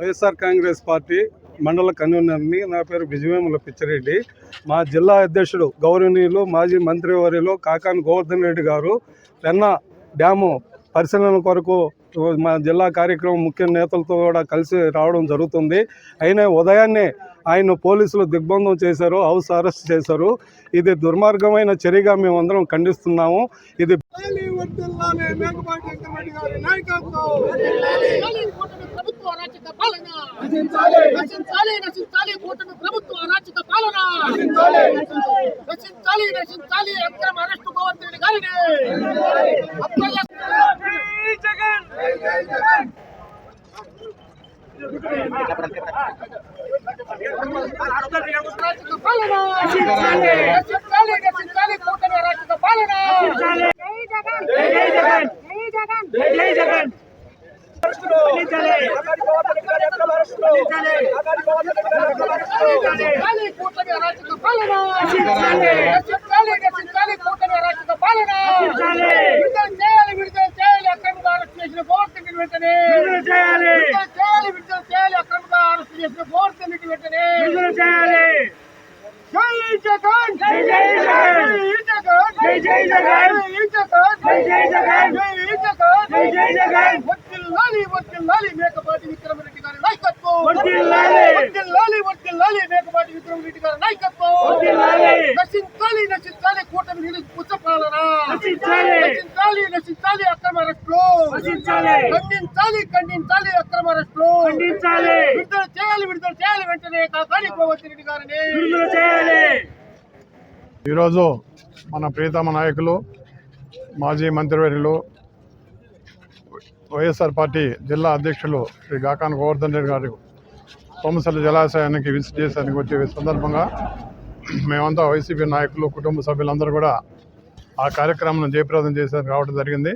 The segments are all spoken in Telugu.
వైఎస్ఆర్ కాంగ్రెస్ పార్టీ మండల కన్వీనర్ని. నా పేరు విజయవేముల పిచ్చిరెడ్డి. మా జిల్లా అధ్యక్షుడు గౌరవనీయులు మాజీ మంత్రివర్యులు కాకాని గోవర్ధన్ రెడ్డి గారు పెన్నా డ్యాము పరిశీలన కొరకు మా జిల్లా కార్యక్రమం ముఖ్య నేతలతో కూడా కలిసి రావడం జరుగుతుంది. అయినా ఉదయాన్నే ఆయన పోలీసులు దిగ్బంధం చేశారు, హౌస్ అరెస్ట్ చేశారు. ఇది దుర్మార్గమైన చర్యగా మేమందరం ఖండిస్తున్నాము. ఇది మేకపాటి విక్రమరెడ్డి గారి నాయకత్వం, మేకపాటి విక్రమరెడ్డి గారి నాయకత్వం, నశించాలి నశించాలి కూటమి పుచ్చపాలన, నశించాలి అక్రమ అరెస్టులు, ఖండించాలి అక్రమ అరెస్టులు, విడుదల చేయాలి వెంటనే కాకాని గోవర్ధన్ రెడ్డి గారిని విడుదల చేయాలి. ఈరోజు మన ప్రియతమ నాయకులు మాజీ మంత్రివర్యులు వైఎస్ఆర్ పార్టీ జిల్లా అధ్యక్షులు శ్రీ కాకాని గోవర్ధన్ రెడ్డి గారు సోమశెల జలాశయానికి విజిట్ చేసేందుకు వచ్చే సందర్భంగా మేమంతా వైసీపీ నాయకులు కుటుంబ సభ్యులందరూ కూడా ఆ కార్యక్రమం జయప్రదం చేసేందుకు రావడం జరిగింది.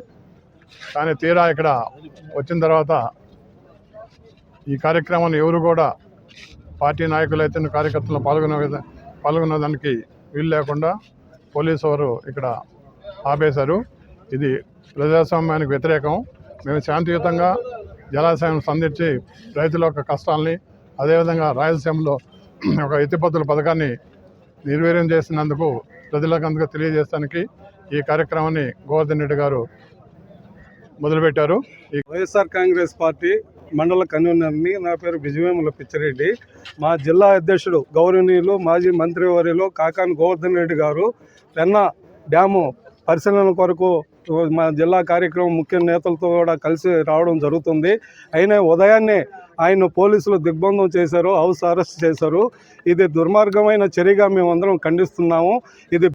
కానీ తీరా ఇక్కడ వచ్చిన తర్వాత ఈ కార్యక్రమాన్ని ఎవరు కూడా పార్టీ నాయకులైతే కార్యకర్తలు పాల్గొనేదానికి వీలు లేకుండా పోలీసు వారు ఇక్కడ ఆపేశారు. ఇది ప్రజాస్వామ్యానికి వ్యతిరేకం. మేము శాంతియుతంగా జలాశయం సందర్శించి రైతుల యొక్క కష్టాలని, అదేవిధంగా రాయలసీమలో ఒక ఎత్తిపోతల పథకాన్ని నిర్వీర్యం చేసినందుకు ప్రజలకు తెలియజేయడానికి ఈ కార్యక్రమాన్ని గోవర్ధన్ రెడ్డి గారు మొదలుపెట్టారు. వైఎస్ఆర్ కాంగ్రెస్ పార్టీ మండల కన్వీనర్ని. నా పేరు విజయవేముల పిచ్చిరెడ్డి. మా జిల్లా అధ్యక్షుడు గౌరవనీయులు మాజీ మంత్రివర్యులు కాకాని గోవర్ధన్ రెడ్డి గారు పెన్నా డ్యాము పరిశీలన కొరకు మా జిల్లా కార్యక్రమం ముఖ్య నేతలతో కూడా కలిసి రావడం జరుగుతుంది. అయినా ఉదయాన్నే ఆయన పోలీసులు దిగ్బంధం చేశారు, హౌస్ అరెస్ట్ చేశారు. ఇది దుర్మార్గమైన చర్యగా మేమందరం ఖండిస్తున్నాము. ఇది